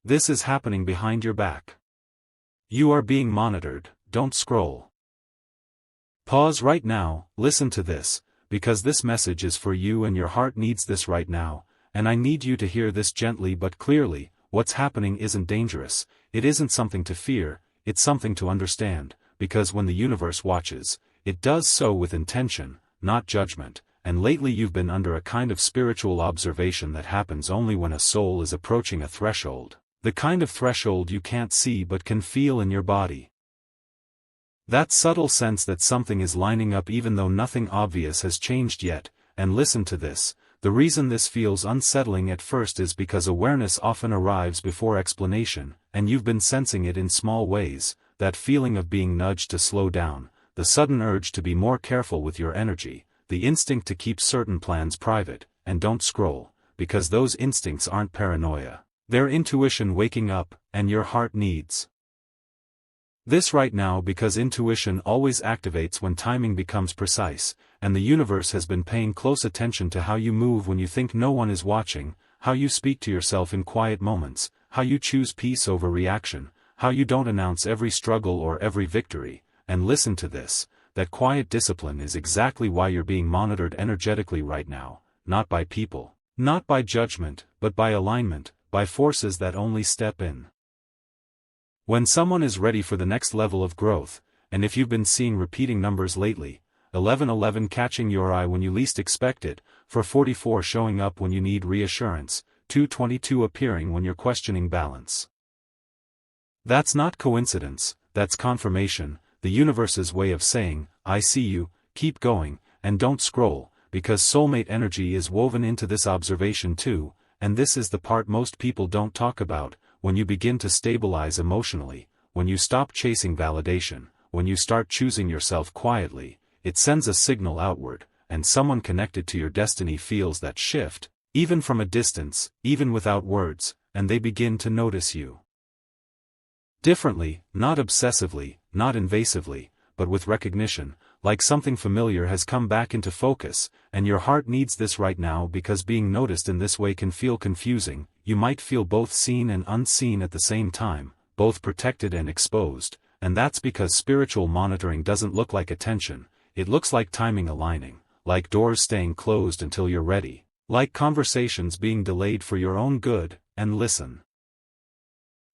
This is happening behind your back. You are being monitored, don't scroll. Pause right now, listen to this, because this message is for you and your heart needs this right now, and I need you to hear this gently but clearly. What's happening isn't dangerous, it isn't something to fear, it's something to understand, because when the universe watches, it does so with intention, not judgment, and lately you've been under a kind of spiritual observation that happens only when a soul is approaching a threshold, the kind of threshold you can't see but can feel in your body. That subtle sense that something is lining up even though nothing obvious has changed yet, and listen to this. The reason this feels unsettling at first is because awareness often arrives before explanation, and you've been sensing it in small ways, that feeling of being nudged to slow down, the sudden urge to be more careful with your energy, the instinct to keep certain plans private, and don't scroll, because those instincts aren't paranoia. They're intuition waking up, and your heart needs this right now because intuition always activates when timing becomes precise, and the universe has been paying close attention to how you move when you think no one is watching, how you speak to yourself in quiet moments, how you choose peace over reaction, how you don't announce every struggle or every victory, and listen to this, that quiet discipline is exactly why you're being monitored energetically right now, not by people, not by judgment, but by alignment, by forces that only step in when someone is ready for the next level of growth. And if you've been seeing repeating numbers lately, 1111 catching your eye when you least expect it, 444 showing up when you need reassurance, 222 appearing when you're questioning balance. That's not coincidence, that's confirmation, the universe's way of saying, I see you, keep going, and don't scroll, because soulmate energy is woven into this observation too, and this is the part most people don't talk about. When you begin to stabilize emotionally, when you stop chasing validation, when you start choosing yourself quietly, it sends a signal outward, and someone connected to your destiny feels that shift, even from a distance, even without words, and they begin to notice you differently, not obsessively, not invasively, but with recognition, like something familiar has come back into focus, and your heart needs this right now because being noticed in this way can feel confusing. You might feel both seen and unseen at the same time, both protected and exposed, and that's because spiritual monitoring doesn't look like attention, it looks like timing aligning, like doors staying closed until you're ready, like conversations being delayed for your own good. And listen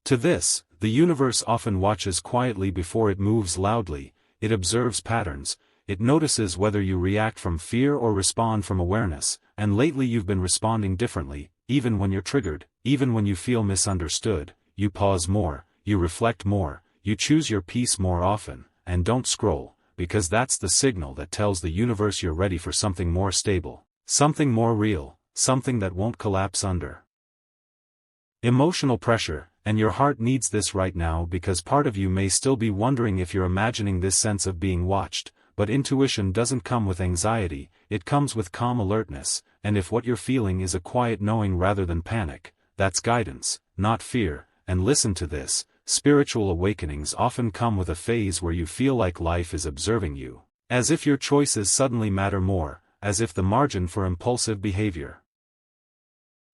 to this, the universe often watches quietly before it moves loudly, it observes patterns, it notices whether you react from fear or respond from awareness, and lately you've been responding differently. Even when you're triggered, even when you feel misunderstood, you pause more, you reflect more, you choose your peace more often, and don't scroll, because that's the signal that tells the universe you're ready for something more stable, something more real, something that won't collapse under emotional pressure. And your heart needs this right now because part of you may still be wondering if you're imagining this sense of being watched, but intuition doesn't come with anxiety, it comes with calm alertness, and if what you're feeling is a quiet knowing rather than panic, that's guidance, not fear. And listen to this, spiritual awakenings often come with a phase where you feel like life is observing you, as if your choices suddenly matter more, as if the margin for impulsive behavior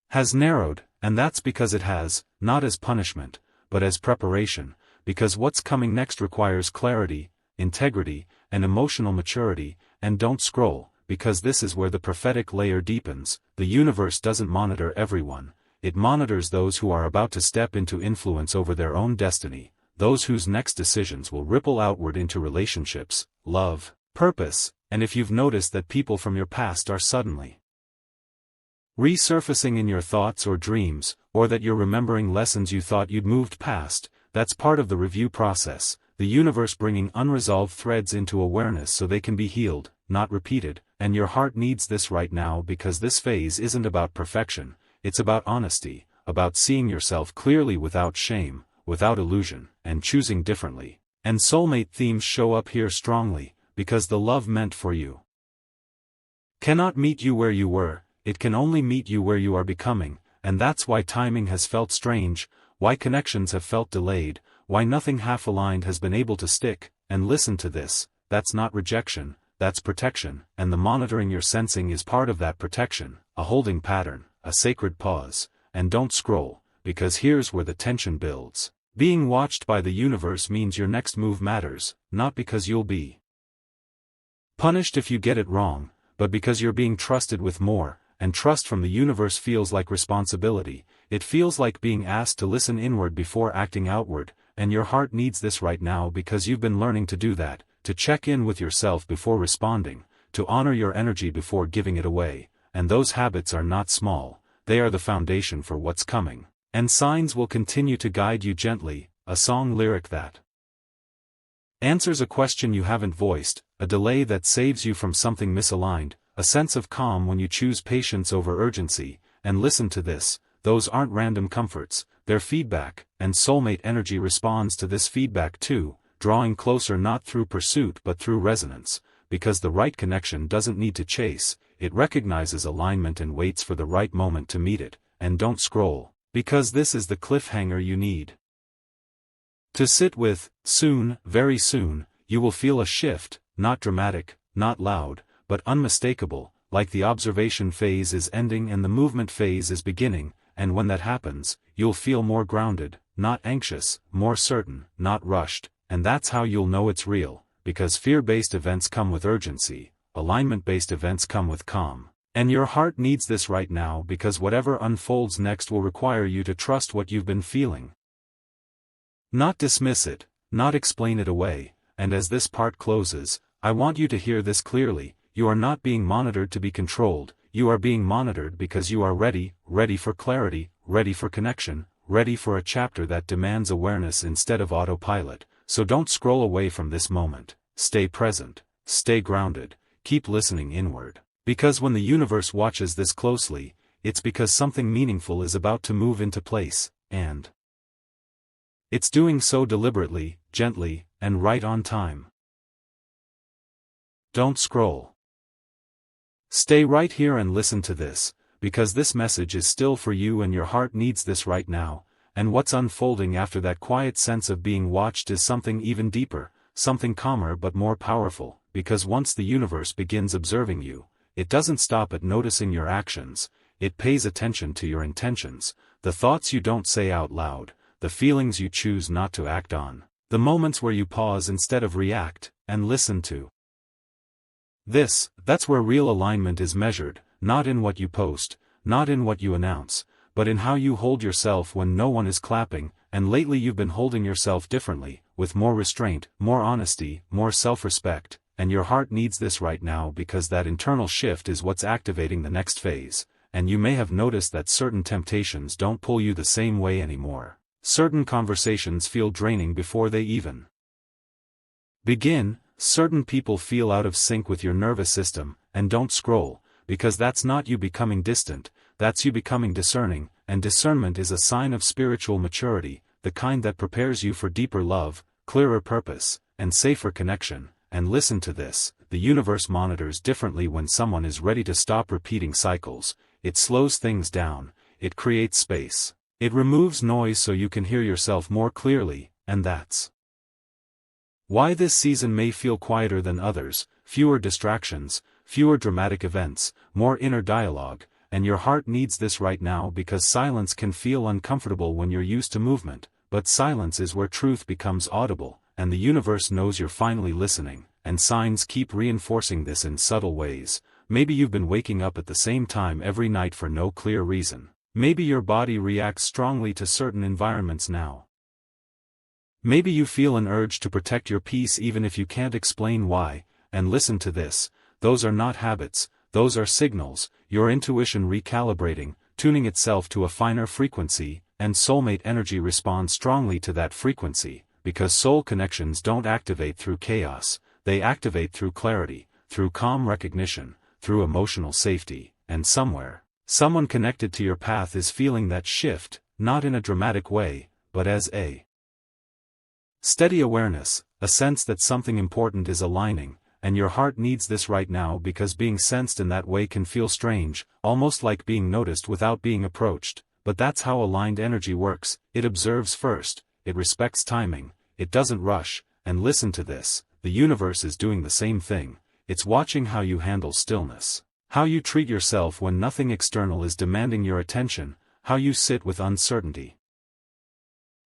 has narrowed, and that's because it has, not as punishment, but as preparation, because what's coming next requires clarity, integrity, and emotional maturity. And don't scroll, because this is where the prophetic layer deepens. The universe doesn't monitor everyone, it monitors those who are about to step into influence over their own destiny, those whose next decisions will ripple outward into relationships, love, purpose. And if you've noticed that people from your past are suddenly resurfacing in your thoughts or dreams, or that you're remembering lessons you thought you'd moved past, that's part of the review process, the universe bringing unresolved threads into awareness so they can be healed, not repeated. And your heart needs this right now because this phase isn't about perfection, it's about honesty, about seeing yourself clearly without shame, without illusion, and choosing differently. And soulmate themes show up here strongly, because the love meant for you cannot meet you where you were, it can only meet you where you are becoming, and that's why timing has felt strange, why connections have felt delayed, why nothing half-aligned has been able to stick. And listen to this, that's not rejection, that's protection, and the monitoring you're sensing is part of that protection, a holding pattern, a sacred pause. And don't scroll, because here's where the tension builds. Being watched by the universe means your next move matters, not because you'll be punished if you get it wrong, but because you're being trusted with more, and trust from the universe feels like responsibility. It feels like being asked to listen inward before acting outward, and your heart needs this right now because you've been learning to do that, to check in with yourself before responding, to honor your energy before giving it away, and those habits are not small, they are the foundation for what's coming. And signs will continue to guide you gently, a song lyric that answers a question you haven't voiced, a delay that saves you from something misaligned, a sense of calm when you choose patience over urgency, and listen to this, those aren't random comforts, they're feedback, and soulmate energy responds to this feedback too, drawing closer not through pursuit but through resonance, because the right connection doesn't need to chase, it recognizes alignment and waits for the right moment to meet it, and don't scroll. Because this is the cliffhanger you need to sit with. Soon, very soon, you will feel a shift, not dramatic, not loud, but unmistakable, like the observation phase is ending and the movement phase is beginning, and when that happens, you'll feel more grounded, not anxious, more certain, not rushed, and that's how you'll know it's real, because fear-based events come with urgency, alignment-based events come with calm. And your heart needs this right now because whatever unfolds next will require you to trust what you've been feeling. Not dismiss it, not explain it away, and as this part closes, I want you to hear this clearly, you are not being monitored to be controlled, you are being monitored because you are ready, ready for clarity, ready for connection, ready for a chapter that demands awareness instead of autopilot, so don't scroll away from this moment, stay present, stay grounded, keep listening inward. Because when the universe watches this closely, it's because something meaningful is about to move into place, and it's doing so deliberately, gently, and right on time. Don't scroll. Stay right here and listen to this, because this message is still for you and your heart needs this right now, and what's unfolding after that quiet sense of being watched is something even deeper, something calmer but more powerful, because once the universe begins observing you, it doesn't stop at noticing your actions, it pays attention to your intentions, the thoughts you don't say out loud, the feelings you choose not to act on, the moments where you pause instead of react, and listen to this. That's where real alignment is measured, not in what you post, not in what you announce, but in how you hold yourself when no one is clapping, and lately you've been holding yourself differently, with more restraint, more honesty, more self-respect. And your heart needs this right now because that internal shift is what's activating the next phase, and you may have noticed that certain temptations don't pull you the same way anymore. Certain conversations feel draining before they even begin, certain people feel out of sync with your nervous system, and don't scroll, because that's not you becoming distant, that's you becoming discerning, and discernment is a sign of spiritual maturity, the kind that prepares you for deeper love, clearer purpose, and safer connection. And listen to this, the universe monitors differently when someone is ready to stop repeating cycles, it slows things down, it creates space, it removes noise so you can hear yourself more clearly, and that's why this season may feel quieter than others, fewer distractions, fewer dramatic events, more inner dialogue, and your heart needs this right now because silence can feel uncomfortable when you're used to movement, but silence is where truth becomes audible. And the universe knows you're finally listening, and signs keep reinforcing this in subtle ways. Maybe you've been waking up at the same time every night for no clear reason. Maybe your body reacts strongly to certain environments now. Maybe you feel an urge to protect your peace even if you can't explain why, and listen to this, those are not habits, those are signals, your intuition recalibrating, tuning itself to a finer frequency, and soulmate energy responds strongly to that frequency. Because soul connections don't activate through chaos, they activate through clarity, through calm recognition, through emotional safety, and somewhere, someone connected to your path is feeling that shift, not in a dramatic way, but as a steady awareness, a sense that something important is aligning, and your heart needs this right now because being sensed in that way can feel strange, almost like being noticed without being approached, but that's how aligned energy works, it observes first. It respects timing, it doesn't rush, and listen to this, the universe is doing the same thing, it's watching how you handle stillness, how you treat yourself when nothing external is demanding your attention, how you sit with uncertainty.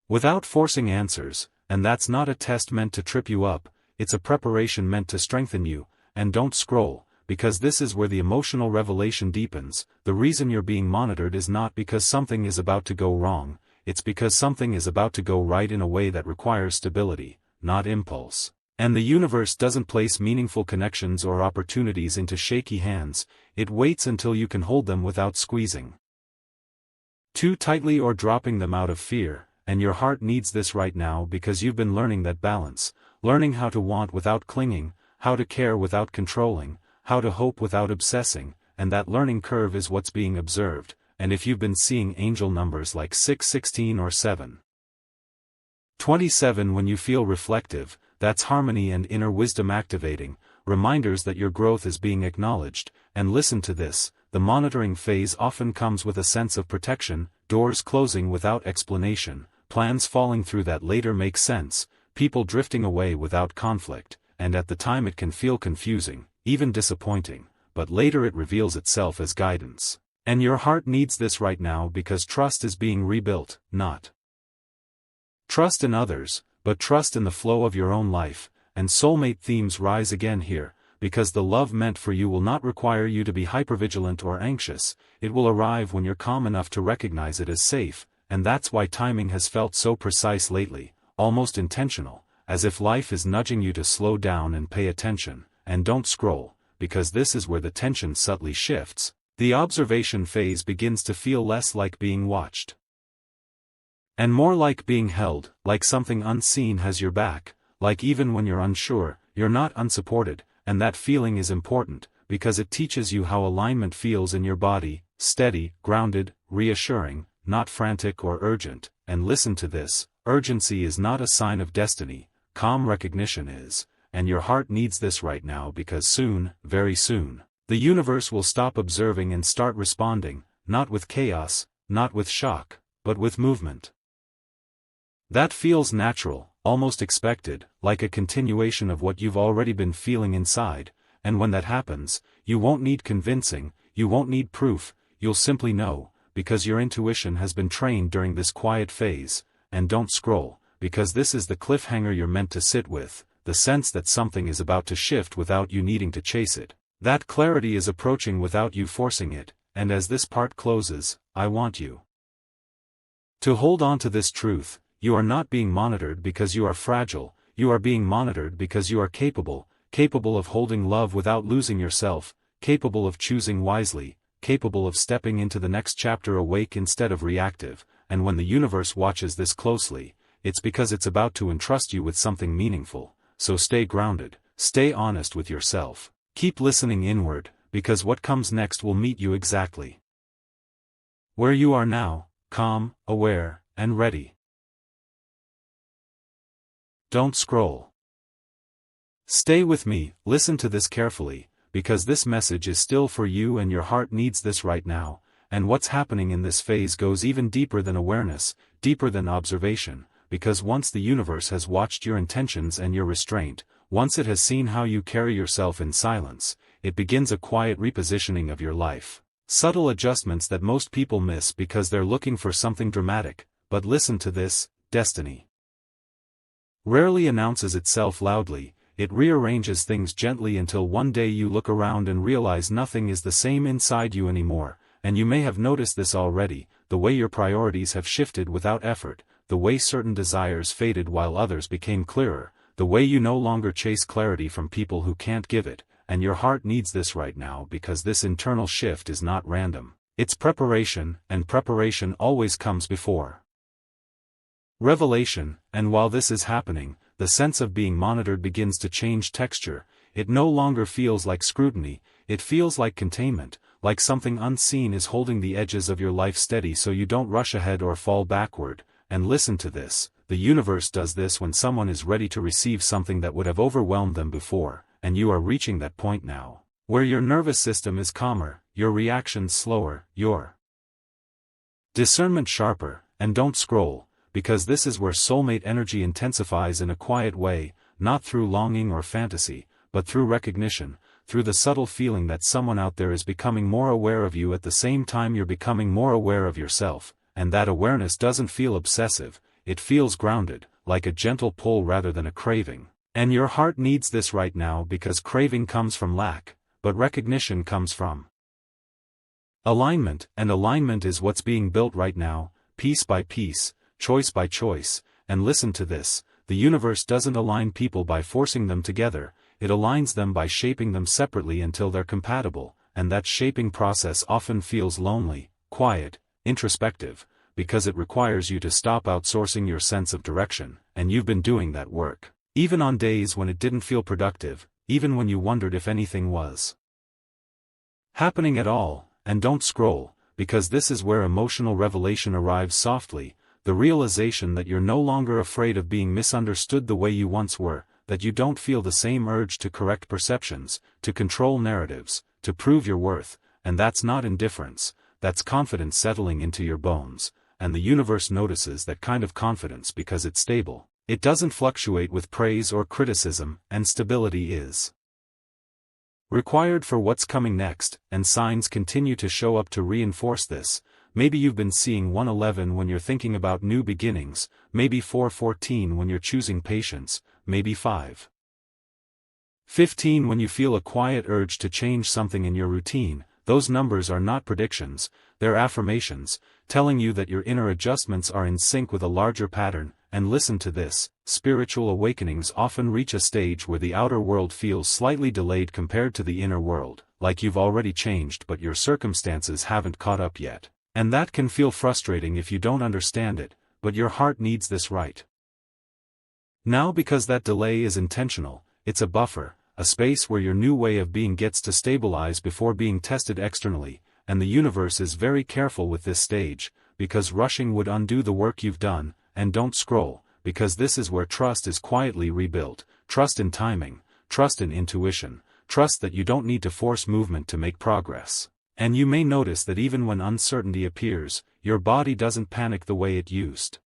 Without forcing answers, and that's not a test meant to trip you up, it's a preparation meant to strengthen you. And don't scroll, because this is where the emotional revelation deepens. The reason you're being monitored is not because something is about to go wrong, it's because something is about to go right in a way that requires stability, not impulse. And the universe doesn't place meaningful connections or opportunities into shaky hands, it waits until you can hold them without squeezing too tightly or dropping them out of fear. And your heart needs this right now because you've been learning that balance, learning how to want without clinging, how to care without controlling, how to hope without obsessing, and that learning curve is what's being observed. And if you've been seeing angel numbers like 616 or 727 when you feel reflective, that's harmony and inner wisdom activating, reminders that your growth is being acknowledged. And listen to this, the monitoring phase often comes with a sense of protection, doors closing without explanation, plans falling through that later make sense, people drifting away without conflict, and at the time it can feel confusing, even disappointing, but later it reveals itself as guidance. And your heart needs this right now because trust is being rebuilt, not trust in others, but trust in the flow of your own life. And soulmate themes rise again here, because the love meant for you will not require you to be hypervigilant or anxious, it will arrive when you're calm enough to recognize it as safe. And that's why timing has felt so precise lately, almost intentional, as if life is nudging you to slow down and pay attention. And don't scroll, because this is where the tension subtly shifts. The observation phase begins to feel less like being watched and more like being held, like something unseen has your back, like even when you're unsure, you're not unsupported. And that feeling is important, because it teaches you how alignment feels in your body, steady, grounded, reassuring, not frantic or urgent. And listen to this, urgency is not a sign of destiny, calm recognition is. And your heart needs this right now because soon, very soon, the universe will stop observing and start responding, not with chaos, not with shock, but with movement. That feels natural, almost expected, like a continuation of what you've already been feeling inside. And when that happens, you won't need convincing, you won't need proof, you'll simply know, because your intuition has been trained during this quiet phase. And don't scroll, because this is the cliffhanger you're meant to sit with, the sense that something is about to shift without you needing to chase it. That clarity is approaching without you forcing it. And as this part closes, I want you to hold on to this truth. You are not being monitored because you are fragile, you are being monitored because you are capable of holding love without losing yourself, capable of choosing wisely, capable of stepping into the next chapter awake instead of reactive. And when the universe watches this closely, it's because it's about to entrust you with something meaningful. So stay grounded, stay honest with yourself, keep listening inward, because what comes next will meet you exactly where you are now, calm, aware, and ready. Don't scroll. Stay with me, listen to this carefully, because this message is still for you and your heart needs this right now. And what's happening in this phase goes even deeper than awareness, deeper than observation, because once the universe has watched your intentions and your restraint, once it has seen how you carry yourself in silence, it begins a quiet repositioning of your life. Subtle adjustments that most people miss because they're looking for something dramatic. But listen to this, destiny rarely announces itself loudly, it rearranges things gently until one day you look around and realize nothing is the same inside you anymore. And you may have noticed this already, the way your priorities have shifted without effort, the way certain desires faded while others became clearer, the way you no longer chase clarity from people who can't give it. And your heart needs this right now because this internal shift is not random, it's preparation, and preparation always comes before revelation. And while this is happening, the sense of being monitored begins to change texture. It no longer feels like scrutiny, it feels like containment, like something unseen is holding the edges of your life steady so you don't rush ahead or fall backward. And listen to this, the universe does this when someone is ready to receive something that would have overwhelmed them before. And you are reaching that point now, where your nervous system is calmer, your reactions slower, your discernment sharper. And don't scroll, because this is where soulmate energy intensifies in a quiet way, not through longing or fantasy, but through recognition, through the subtle feeling that someone out there is becoming more aware of you at the same time you're becoming more aware of yourself, and that awareness doesn't feel obsessive, it feels grounded, like a gentle pull rather than a craving. And your heart needs this right now because craving comes from lack, but recognition comes from alignment, and alignment is what's being built right now, piece by piece, choice by choice. And listen to this, the universe doesn't align people by forcing them together, it aligns them by shaping them separately until they're compatible, and that shaping process often feels lonely, quiet, introspective, because it requires you to stop outsourcing your sense of direction, and you've been doing that work, even on days when it didn't feel productive, even when you wondered if anything was happening at all. And don't scroll, because this is where emotional revelation arrives softly, the realization that you're no longer afraid of being misunderstood the way you once were, that you don't feel the same urge to correct perceptions, to control narratives, to prove your worth, and that's not indifference, that's confidence settling into your bones, and the universe notices that kind of confidence because it's stable. It doesn't fluctuate with praise or criticism, and stability is required for what's coming next, and signs continue to show up to reinforce this. Maybe you've been seeing 111 when you're thinking about new beginnings, maybe 414 when you're choosing patience, maybe 515 when you feel a quiet urge to change something in your routine. Those numbers are not predictions, they're affirmations, telling you that your inner adjustments are in sync with a larger pattern. And listen to this, spiritual awakenings often reach a stage where the outer world feels slightly delayed compared to the inner world, like you've already changed but your circumstances haven't caught up yet. And that can feel frustrating if you don't understand it, but your heart needs this right now because that delay is intentional, it's a buffer, a space where your new way of being gets to stabilize before being tested externally, and the universe is very careful with this stage, because rushing would undo the work you've done. And don't scroll, because this is where trust is quietly rebuilt, trust in timing, trust in intuition, trust that you don't need to force movement to make progress. And you may notice that even when uncertainty appears, your body doesn't panic the way it used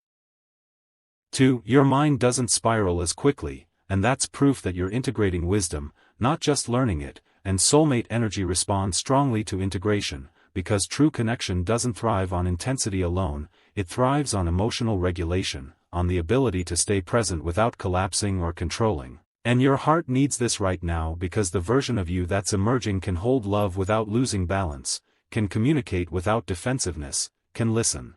to. Your mind doesn't spiral as quickly, and that's proof that you're integrating wisdom, not just learning it, and soulmate energy responds strongly to integration, because true connection doesn't thrive on intensity alone, it thrives on emotional regulation, on the ability to stay present without collapsing or controlling. And your heart needs this right now because the version of you that's emerging can hold love without losing balance, can communicate without defensiveness, can listen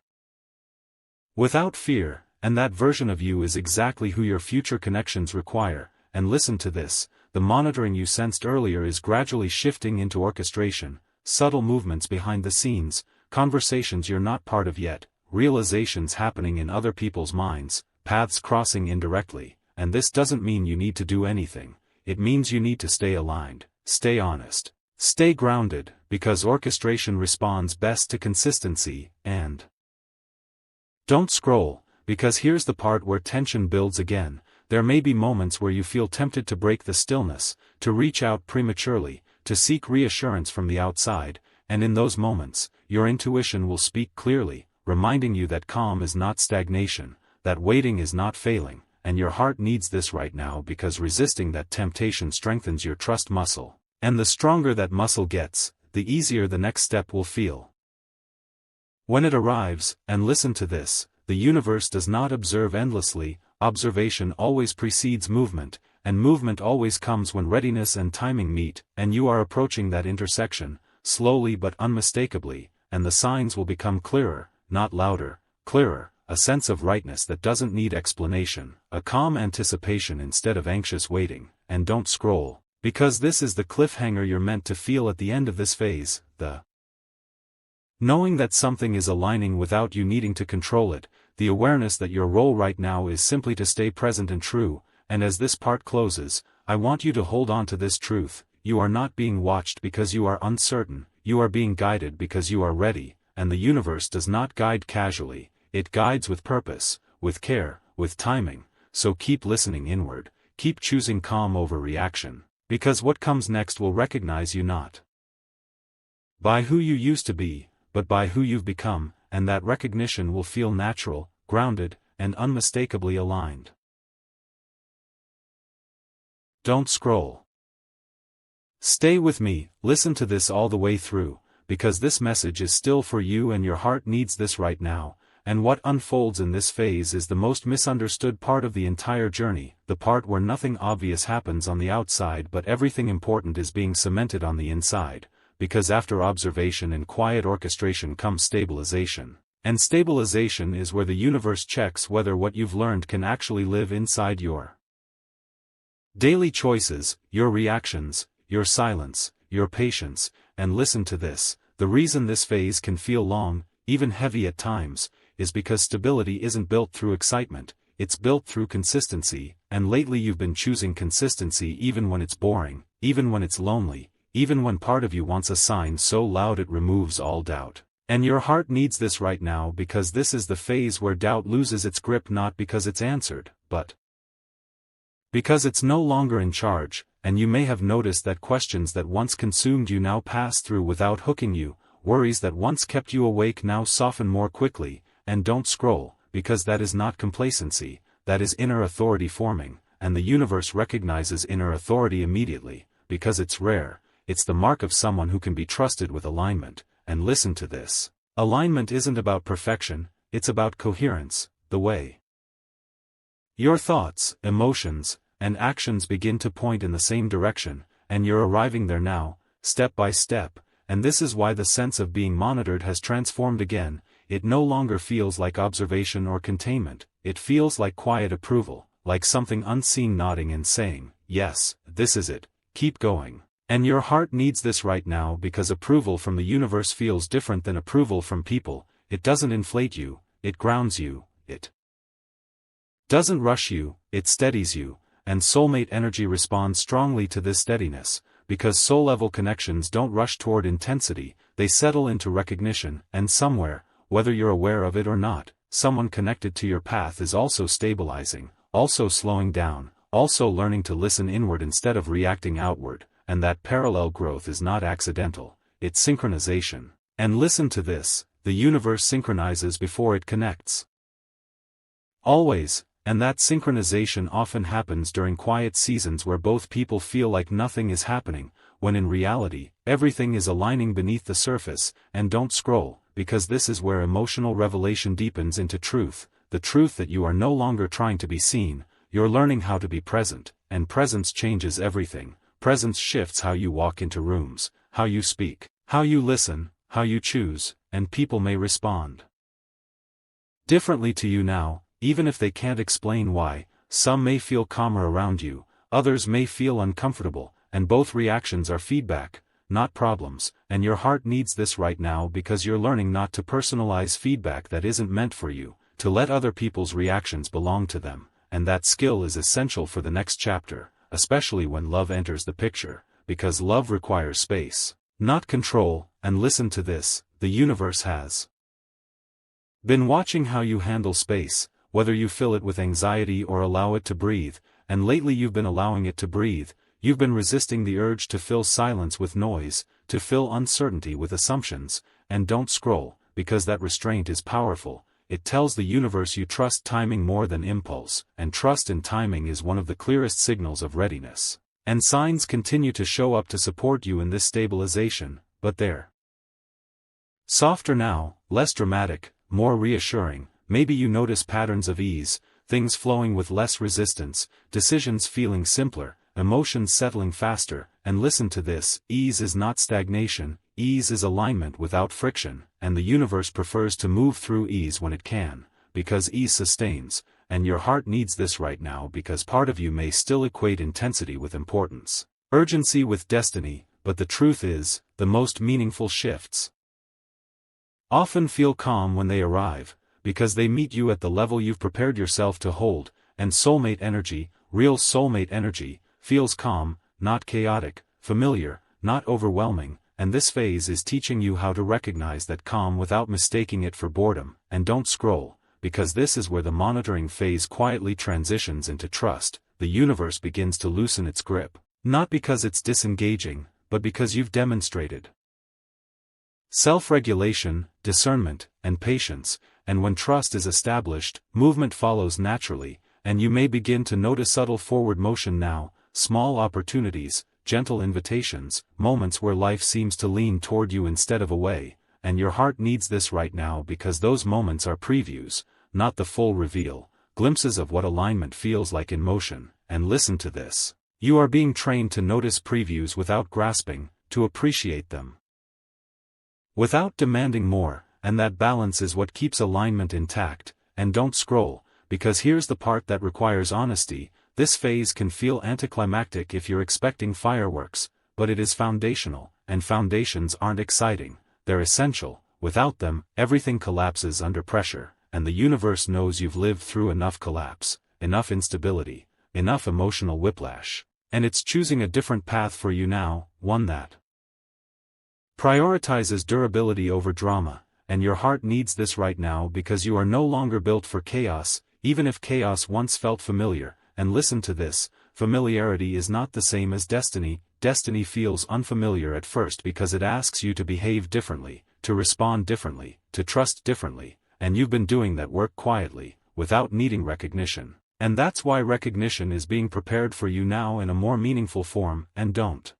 without fear, and that version of you is exactly who your future connections require. And listen to this, the monitoring you sensed earlier is gradually shifting into orchestration, subtle movements behind the scenes, conversations you're not part of yet, realizations happening in other people's minds, paths crossing indirectly. And this doesn't mean you need to do anything, it means you need to stay aligned, stay honest, stay grounded, because orchestration responds best to consistency. And don't scroll, because here's the part where tension builds again. There may be moments where you feel tempted to break the stillness, to reach out prematurely, to seek reassurance from the outside, and in those moments, your intuition will speak clearly, reminding you that calm is not stagnation, that waiting is not failing, and your heart needs this right now because resisting that temptation strengthens your trust muscle, and the stronger that muscle gets, the easier the next step will feel when it arrives. And listen to this, the universe does not observe endlessly, observation always precedes movement, and movement always comes when readiness and timing meet, and you are approaching that intersection, slowly but unmistakably, and the signs will become clearer, not louder, clearer, a sense of rightness that doesn't need explanation, a calm anticipation instead of anxious waiting. And don't scroll, because this is the cliffhanger you're meant to feel at the end of this phase, the knowing that something is aligning without you needing to control it, the awareness that your role right now is simply to stay present and true. And as this part closes, I want you to hold on to this truth, you are not being watched because you are uncertain, you are being guided because you are ready, and the universe does not guide casually, it guides with purpose, with care, with timing. So keep listening inward, keep choosing calm over reaction, because what comes next will recognize you not by who you used to be, but by who you've become, and that recognition will feel natural, grounded, and unmistakably aligned. Don't scroll. Stay with me, listen to this all the way through, because this message is still for you and your heart needs this right now, and what unfolds in this phase is the most misunderstood part of the entire journey, the part where nothing obvious happens on the outside but everything important is being cemented on the inside, because after observation and quiet orchestration comes stabilization. And stabilization is where the universe checks whether what you've learned can actually live inside your daily choices, your reactions, your silence, your patience, and listen to this, the reason this phase can feel long, even heavy at times, is because stability isn't built through excitement, it's built through consistency, and lately you've been choosing consistency even when it's boring, even when it's lonely, even when part of you wants a sign so loud it removes all doubt. And your heart needs this right now because this is the phase where doubt loses its grip not because it's answered, but because it's no longer in charge, and you may have noticed that questions that once consumed you now pass through without hooking you, worries that once kept you awake now soften more quickly, and don't scroll, because that is not complacency, that is inner authority forming, and the universe recognizes inner authority immediately, because it's rare, it's the mark of someone who can be trusted with alignment, and listen to this. Alignment isn't about perfection, it's about coherence, the way your thoughts, emotions, and actions begin to point in the same direction, and you're arriving there now, step by step, and this is why the sense of being monitored has transformed again. It no longer feels like observation or containment, it feels like quiet approval, like something unseen nodding and saying, yes, this is it, keep going. And your heart needs this right now because approval from the universe feels different than approval from people, it doesn't inflate you, it grounds you, it doesn't rush you, it steadies you, and soulmate energy responds strongly to this steadiness, because soul-level connections don't rush toward intensity, they settle into recognition, and somewhere, whether you're aware of it or not, someone connected to your path is also stabilizing, also slowing down, also learning to listen inward instead of reacting outward, and that parallel growth is not accidental, it's synchronization. And listen to this, the universe synchronizes before it connects. Always, and that synchronization often happens during quiet seasons where both people feel like nothing is happening, when in reality, everything is aligning beneath the surface, and don't scroll, because this is where emotional revelation deepens into truth, the truth that you are no longer trying to be seen, you're learning how to be present, and presence changes everything, presence shifts how you walk into rooms, how you speak, how you listen, how you choose, and people may respond differently to you now, even if they can't explain why. Some may feel calmer around you, others may feel uncomfortable, and both reactions are feedback, not problems, and your heart needs this right now because you're learning not to personalize feedback that isn't meant for you, to let other people's reactions belong to them, and that skill is essential for the next chapter, especially when love enters the picture, because love requires space, not control. And listen to this, the universe has been watching how you handle space, whether you fill it with anxiety or allow it to breathe, and lately you've been allowing it to breathe. You've been resisting the urge to fill silence with noise, to fill uncertainty with assumptions, and don't scroll, because that restraint is powerful. It tells the universe you trust timing more than impulse, and trust in timing is one of the clearest signals of readiness. And signs continue to show up to support you in this stabilization, but they're softer now, less dramatic, more reassuring. Maybe you notice patterns of ease, things flowing with less resistance, decisions feeling simpler, emotions settling faster, and listen to this, ease is not stagnation, ease is alignment without friction, and the universe prefers to move through ease when it can, because ease sustains, and your heart needs this right now because part of you may still equate intensity with importance, urgency with destiny, but the truth is, the most meaningful shifts often feel calm when they arrive, because they meet you at the level you've prepared yourself to hold, and soulmate energy, real soulmate energy, feels calm, not chaotic, familiar, not overwhelming, and this phase is teaching you how to recognize that calm without mistaking it for boredom, and don't scroll, because this is where the monitoring phase quietly transitions into trust. The universe begins to loosen its grip, not because it's disengaging, but because you've demonstrated self-regulation, discernment, and patience, and when trust is established, movement follows naturally, and you may begin to notice subtle forward motion now, small opportunities, gentle invitations, moments where life seems to lean toward you instead of away, and your heart needs this right now because those moments are previews, not the full reveal, glimpses of what alignment feels like in motion. And listen to this. You are being trained to notice previews without grasping, to appreciate them without demanding more, and that balance is what keeps alignment intact. And don't scroll, because here's the part that requires honesty. This phase can feel anticlimactic if you're expecting fireworks, but it is foundational, and foundations aren't exciting, they're essential. Without them, everything collapses under pressure, and the universe knows you've lived through enough collapse, enough instability, enough emotional whiplash, and it's choosing a different path for you now, one that prioritizes durability over drama. And your heart needs this right now because you are no longer built for chaos, even if chaos once felt familiar. And listen to this, familiarity is not the same as destiny. Destiny feels unfamiliar at first because it asks you to behave differently, to respond differently, to trust differently, and you've been doing that work quietly, without needing recognition. And that's why recognition is being prepared for you now in a more meaningful form. And don't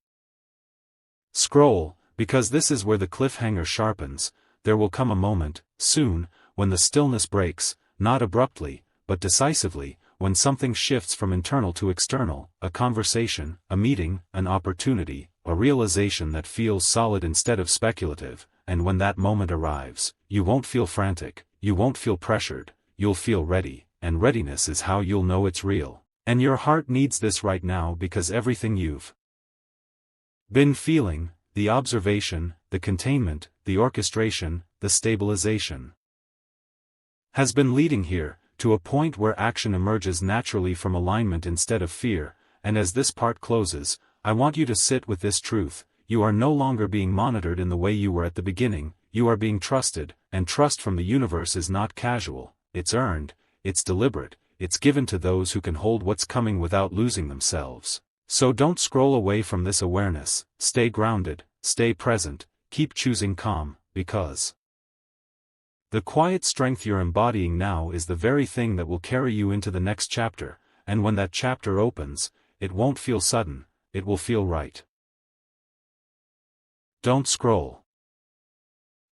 scroll, because this is where the cliffhanger sharpens. There will come a moment, soon, when the stillness breaks, not abruptly, but decisively, when something shifts from internal to external, a conversation, a meeting, an opportunity, a realization that feels solid instead of speculative. And when that moment arrives, you won't feel frantic, you won't feel pressured, you'll feel ready, and readiness is how you'll know it's real. And your heart needs this right now because everything you've been feeling, the observation, the containment, the orchestration, the stabilization, has been leading here, to a point where action emerges naturally from alignment instead of fear. And as this part closes, I want you to sit with this truth: you are no longer being monitored in the way you were at the beginning, you are being trusted, and trust from the universe is not casual, it's earned, it's deliberate, it's given to those who can hold what's coming without losing themselves. So don't scroll away from this awareness, stay grounded, stay present, keep choosing calm, because the quiet strength you're embodying now is the very thing that will carry you into the next chapter. And when that chapter opens, it won't feel sudden, it will feel right. Don't scroll.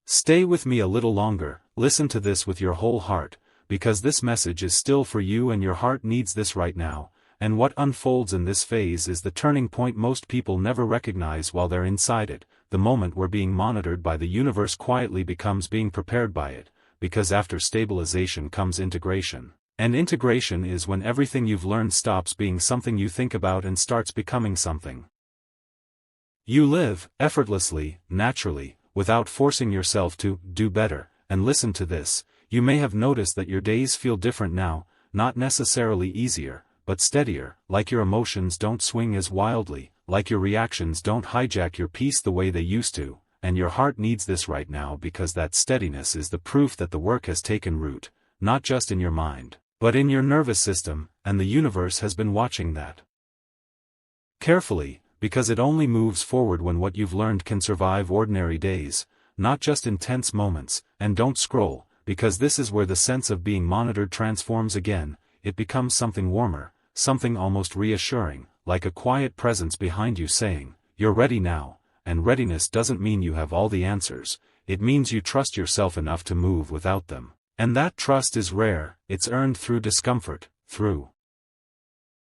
Stay with me a little longer, listen to this with your whole heart, because this message is still for you and your heart needs this right now. And what unfolds in this phase is the turning point most people never recognize while they're inside it, the moment where being monitored by the universe quietly becomes being prepared by it, because after stabilization comes integration. And integration is when everything you've learned stops being something you think about and starts becoming something you live, effortlessly, naturally, without forcing yourself to do better. And listen to this, you may have noticed that your days feel different now, not necessarily easier, but steadier, like your emotions don't swing as wildly, like your reactions don't hijack your peace the way they used to. And your heart needs this right now because that steadiness is the proof that the work has taken root, not just in your mind, but in your nervous system, and the universe has been watching that carefully, because it only moves forward when what you've learned can survive ordinary days, not just intense moments. And don't scroll, because this is where the sense of being monitored transforms again. It becomes something warmer, something almost reassuring, like a quiet presence behind you saying, "You're ready now." And readiness doesn't mean you have all the answers, it means you trust yourself enough to move without them. And that trust is rare, it's earned through discomfort, through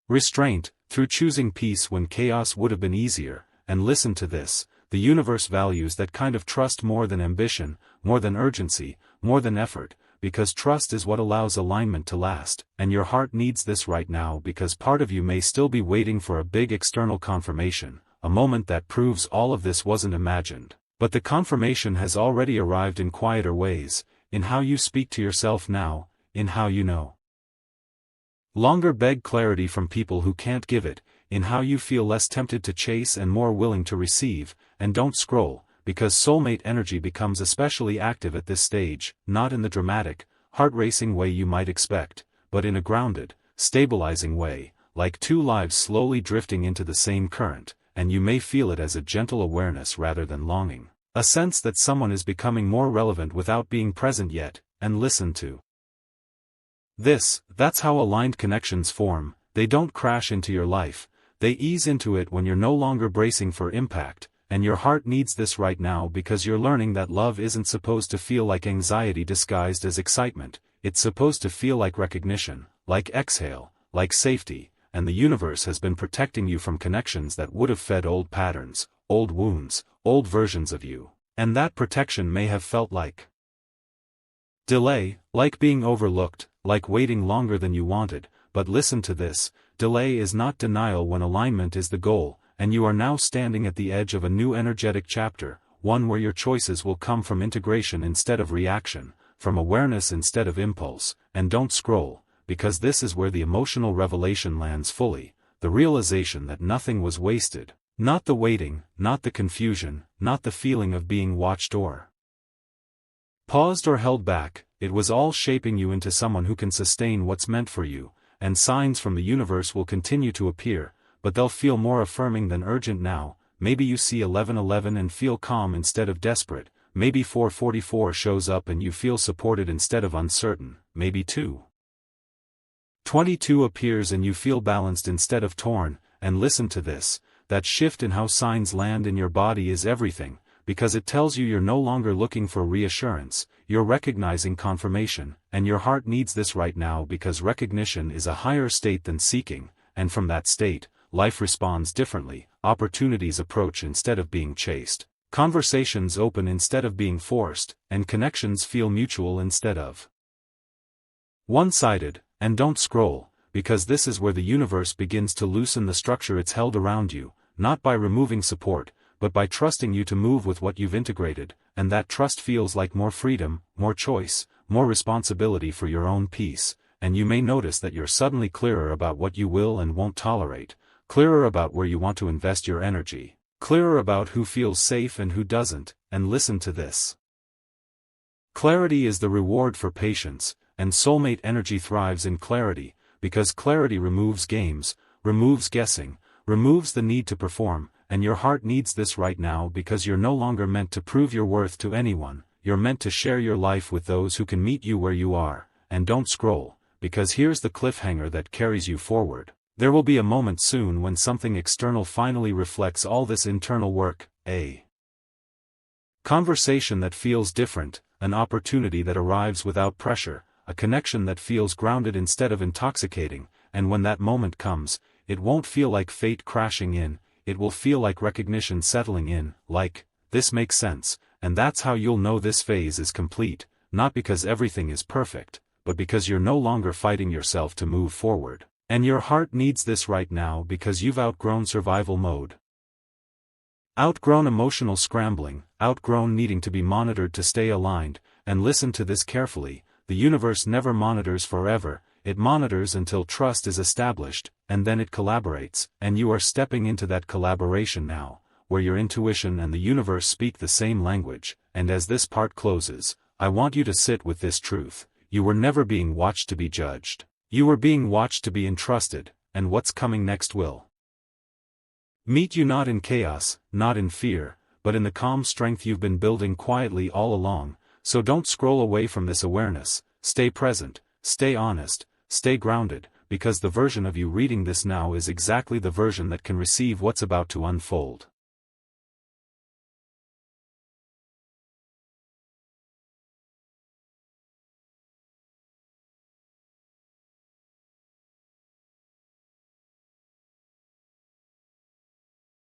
restraint, through choosing peace when chaos would have been easier. And listen to this, the universe values that kind of trust more than ambition, more than urgency, more than effort, because trust is what allows alignment to last. And your heart needs this right now because part of you may still be waiting for a big external confirmation, a moment that proves all of this wasn't imagined. But the confirmation has already arrived in quieter ways, in how you speak to yourself now, in how you no longer beg clarity from people who can't give it, in how you feel less tempted to chase and more willing to receive. And don't scroll, because soulmate energy becomes especially active at this stage, not in the dramatic, heart-racing way you might expect, but in a grounded, stabilizing way, like two lives slowly drifting into the same current. And you may feel it as a gentle awareness rather than longing, a sense that someone is becoming more relevant without being present yet. And listen to this, that's how aligned connections form. They don't crash into your life, They ease into it when you're no longer bracing for impact, and your heart needs this right now because you're learning that love isn't supposed to feel like anxiety disguised as excitement, it's supposed to feel like recognition, like exhale, like safety, and the universe has been protecting you from connections that would have fed old patterns, old wounds, old versions of you, and that protection may have felt like delay, like being overlooked, like waiting longer than you wanted, but listen to this, delay is not denial when alignment is the goal, and you are now standing at the edge of a new energetic chapter, one where your choices will come from integration instead of reaction, from awareness instead of impulse, and don't scroll, because this is where the emotional revelation lands fully, the realization that nothing was wasted, not the waiting, not the confusion, not the feeling of being watched or paused or held back, it was all shaping you into someone who can sustain what's meant for you, and signs from the universe will continue to appear, but they'll feel more affirming than urgent now. Maybe you see 1111 and feel calm instead of desperate, maybe 444 shows up and you feel supported instead of uncertain, maybe 222 appears and you feel balanced instead of torn, and listen to this, that shift in how signs land in your body is everything, because it tells you you're no longer looking for reassurance, you're recognizing confirmation, and your heart needs this right now because recognition is a higher state than seeking, and from that state, life responds differently, opportunities approach instead of being chased, conversations open instead of being forced, and connections feel mutual instead of one-sided. And don't scroll, because this is where the universe begins to loosen the structure it's held around you, not by removing support, but by trusting you to move with what you've integrated, and that trust feels like more freedom, more choice, more responsibility for your own peace, and you may notice that you're suddenly clearer about what you will and won't tolerate, clearer about where you want to invest your energy, clearer about who feels safe and who doesn't, and listen to this. Clarity is the reward for patience, and soulmate energy thrives in clarity, because clarity removes games, removes guessing, removes the need to perform, and your heart needs this right now because you're no longer meant to prove your worth to anyone, you're meant to share your life with those who can meet you where you are, and don't scroll, because here's the cliffhanger that carries you forward. There will be a moment soon when something external finally reflects all this internal work, a conversation that feels different, an opportunity that arrives without pressure, a connection that feels grounded instead of intoxicating, and when that moment comes, it won't feel like fate crashing in, it will feel like recognition settling in, like, this makes sense, and that's how you'll know this phase is complete, not because everything is perfect, but because you're no longer fighting yourself to move forward, and your heart needs this right now because you've outgrown survival mode. Outgrown emotional scrambling, outgrown needing to be monitored to stay aligned, and listen to this carefully. The universe never monitors forever, it monitors until trust is established, and then it collaborates, and you are stepping into that collaboration now, where your intuition and the universe speak the same language, and as this part closes, I want you to sit with this truth, you were never being watched to be judged, you were being watched to be entrusted, and what's coming next will meet you not in chaos, not in fear, but in the calm strength you've been building quietly all along. So don't scroll away from this awareness, stay present, stay honest, stay grounded, because the version of you reading this now is exactly the version that can receive what's about to unfold.